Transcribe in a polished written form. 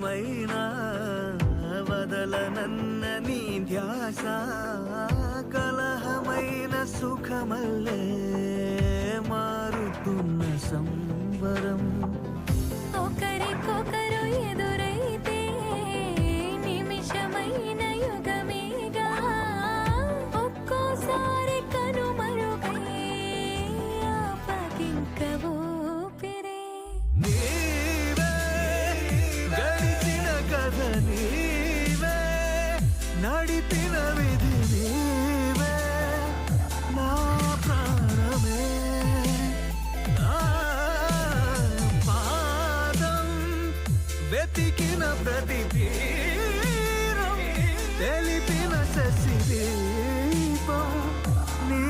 క్షణమైనా వదలనన్న నీ ధ్యాస కలహమైన సుఖమల్లే మారుతున్న సంబరం ఒకరికొకరు ఎదురైతే నిమిషమైన యుగమేగా ఒక్కోసారి కనుమరుగై ఆపగింక ఊపిరే నీవే గడిచిన కథ నీవే నడిపిన విధి నీవే నా ప్రాణమే పాదం వెతికిన ప్రతి తీరం తెలిపిన శశి దీపం నీ